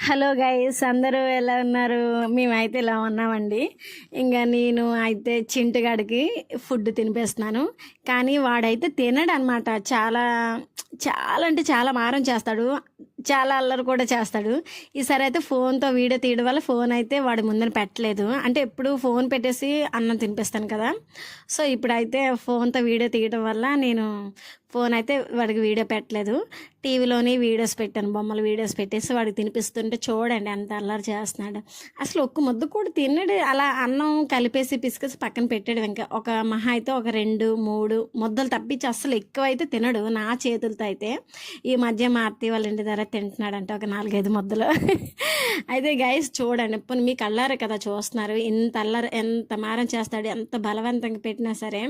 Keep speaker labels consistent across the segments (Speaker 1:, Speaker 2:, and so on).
Speaker 1: Hello guys, అందరూ ఎలా ఉన్నారు? మేమైతే ఇలా ఉన్నామండి. ఇంకా నేను అయితే చింటుగాడికి ఫుడ్ తినిపిస్తున్నాను. కానీ వాడైతే తినడు అనమాట. చాలా చాలా అంటే చాలా మారం చేస్తాడు. చాలా అల్లరి కూడా చేస్తాడు. ఈసారి అయితే ఫోన్తో వీడియో తీయడం వల్ల ఫోన్ అయితే వాడి ముందర పెట్టలేదు. అంటే ఎప్పుడు ఫోన్ పెట్టేసి అన్నం తినిపిస్తాను కదా. సో ఇప్పుడైతే ఫోన్తో వీడియో తీయడం వల్ల నేను ఫోన్ అయితే వాడికి వీడియో పెట్టలేదు. టీవీలోని వీడియోస్ పెట్టాను, బొమ్మల వీడియోస్ పెట్టేసి వాడికి తినిపిస్తుంటే చూడండి ఎంత అల్లరి చేస్తున్నాడు. అసలు ఒక్క ముద్ద కూడా తిన్నాడు. అలా అన్నం కలిపేసి పిసికేసి పక్కన పెట్టాడు. ఇంకా ఒక మహా అయితే ఒక 2-3 ముద్దలు తప్పించి అస్సలు ఎక్కువైతే తినడు నా చేతులతో అయితే. ఈ మధ్య మా అత్తయ్య వాళ్ళ ఇంటి దగ్గర తింటున్నాడంటే ఒక 4-5 ముద్దలు. అయితే గైస్ చూడండి, ఇప్పుడు మీకు అల్లారే కదా చూస్తున్నారు. ఇంత అల్లరి, ఎంత మారం చేస్తాడు, ఎంత బలవంతంగా పెట్టినా సరే.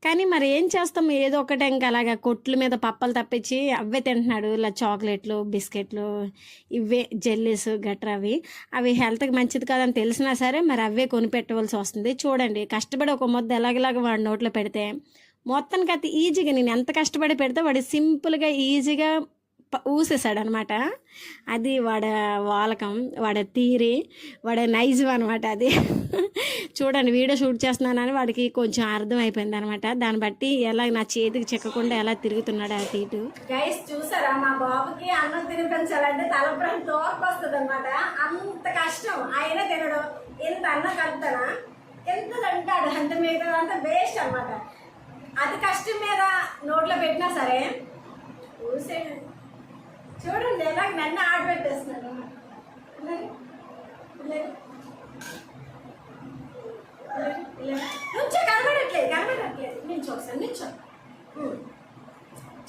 Speaker 1: కానీ మరి ఏం చేస్తాం, ఏదో ఒకటే ఇంకా అలాగా కొట్ల మీద పప్పలు తప్పించి అవే తింటున్నాడు. ఇలా చాక్లెట్లు, బిస్కెట్లు, ఇవే జెల్లీస్ గట్రా అవి హెల్త్కి మంచిది కాదని తెలిసినా సరే మరి అవే కొనిపెట్టవలసి వస్తుంది. చూడండి, కష్టపడి ఒక ముద్ద ఎలాగలాగ వాడి నోట్లో పెడితే మొత్తానికి అయితే ఈజీగా, నేను ఎంత కష్టపడి పెడితే వాడు సింపుల్గా ఈజీగా ఊసేసాడనమాట. అది వాడ వాలకం, వాడ తీరి, వాడ నైజం అనమాట అది. చూడండి, వీడియో షూట్ చేస్తున్నానని వాడికి కొంచెం అర్థమైపోయింది అనమాట. దాన్ని బట్టి ఎలా నా చేతికి చెక్కకుండా ఎలా తిరుగుతున్నాడు అటు ఇటు. గైస్ చూసారా, మా బాబుకి అన్నం తినిపించాలంటే తలపురం తోకొస్తుంది అనమాట. అంత కష్టం, ఆయన తినడం. ఎంత అన్నం కలుపుతానా, ఎంత తింటాడు, అంత మిగతా అంతా వేస్ట్ అనమాట. అది కష్టం మీద నోట్లో పెట్టినా సరే ఊసేయండి. చూడండి ఎలా నన్ను ఆడబెట్టేస్తున్నాడు. నుంచో కనబడట్లేదు. నించో ఒకసారి, నించో.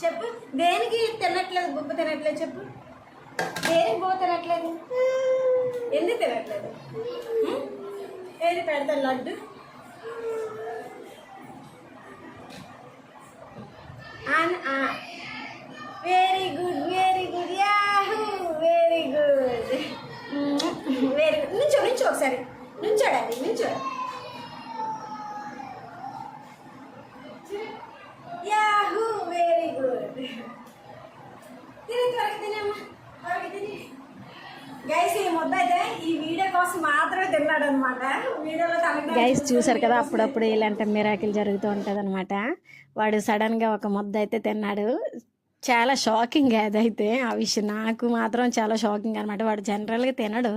Speaker 1: చెప్పు, దేనికి తినట్లేదు, బుబ్బ తినట్లేదు చెప్పు. దేనికి బో తినట్లేదు, ఎందుకు తినట్లేదు? ఏది పెడతాను, laddu. Very good, very good, Yahoo, very good, very good. నుంచో ఒకసారి, నుంచోడండి, నుంచో. Yahoo, very good. తిని త్వరగా తినేమ్మా, త్వరగా తిని. గైస్ ఈ ముద్ద అయితే ఈ వీడియో కోసం మాత్రమే తిన్నాడు అనమాట. వీడియోలో గైస్ చూసారు కదా, అప్పుడప్పుడు ఇలాంటి మిరాకిల్ జరుగుతూ ఉంటుంది అనమాట. వాడు సడన్గా ఒక ముద్ద అయితే తిన్నాడు. చాలా షాకింగ్ అదైతే. ఆ విషయం నాకు మాత్రం చాలా షాకింగ్ అనమాట. వాడు జనరల్గా తినడు,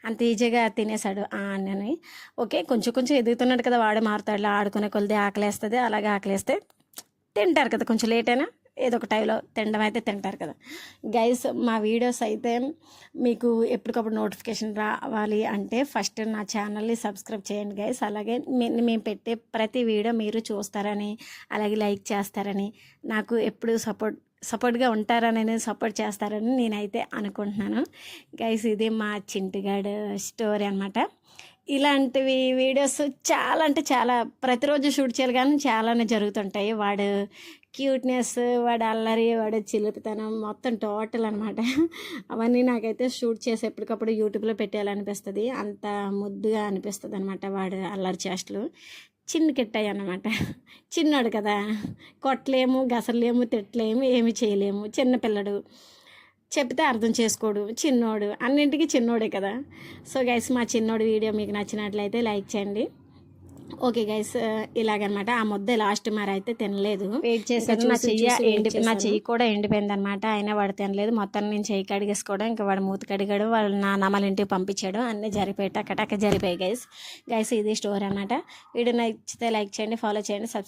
Speaker 1: అంత ఈజీగా తినేసాడు అని. ఓకే, కొంచెం కొంచెం ఎదుగుతున్నాడు కదా, వాడు మారుతాడు. ఆడుకునే కొలిది ఆకలేస్తుంది, అలాగే ఆకలేస్తే తింటారు కదా, కొంచెం లేట్ అయినా ఏదో ఒక టైంలో తినడం అయితే తింటారు కదా. గైస్ మా వీడియోస్ అయితే మీకు ఎప్పటికప్పుడు నోటిఫికేషన్ రావాలి అంటే ఫస్ట్ నా ఛానల్ని సబ్స్క్రైబ్ చేయండి గైస్. అలాగే మేము పెట్టే ప్రతి వీడియో మీరు చూస్తారని, అలాగే లైక్ చేస్తారని, నాకు ఎప్పుడు సపోర్ట్గా ఉంటారని, సపోర్ట్ చేస్తారని నేనైతే అనుకుంటున్నాను గైస్. ఇది మా చింటుగాడు స్టోరీ అనమాట. ఇలాంటివి వీడియోస్ చాలా అంటే చాలా ప్రతిరోజు షూట్ చేయాలి, కానీ చాలానే జరుగుతుంటాయి. వాడు క్యూట్నెస్, వాడు అల్లరి, వాడు చిలిపితనం మొత్తం టోటల్ అనమాట. అవన్నీ నాకైతే షూట్ చేసి ఎప్పటికప్పుడు యూట్యూబ్లో పెట్టేయాలనిపిస్తుంది. అంత ముద్దుగా అనిపిస్తుంది అనమాట వాడు అల్లరి చేష్టలు. చిన్న కిట్టయ్య అన్నమాట. చిన్నాడు కదా, కొట్టలేము, గసలేము, తిట్టలేము, ఏమి చేయలేము. చిన్నపిల్లడు, చెప్తే అర్థం చేసుకోడు, చిన్నోడు, అన్నింటికి చిన్నోడే కదా. సో గైస్ మా చిన్నోడు వీడియో మీకు నచ్చినట్లయితే లైక్ చేయండి. ఓకే గైస్, ఇలాగనమాట. ఆ ముద్ద లాస్ట్ మరి అయితే తినలేదు, వెయిట్ చేశాను. నా చెయ్యి కూడా ఎండిపోయింది అనమాట. అయినా వాడు తినలేదు. మొత్తం నేను చెయ్యి కడిగేసుకోవడం, ఇంకా వాడు మూతి కడిగాడు, వాళ్ళు నా నమ్మల ఇంటికి పంపించాడు. అన్నీ జరిపోయి టక్క జరిపోయాయి గైస్. ఇది స్టోరీ అనమాట. వీడియో నచ్చితే లైక్ చేయండి, ఫాలో చేయండి, సబ్స్క్రైబ్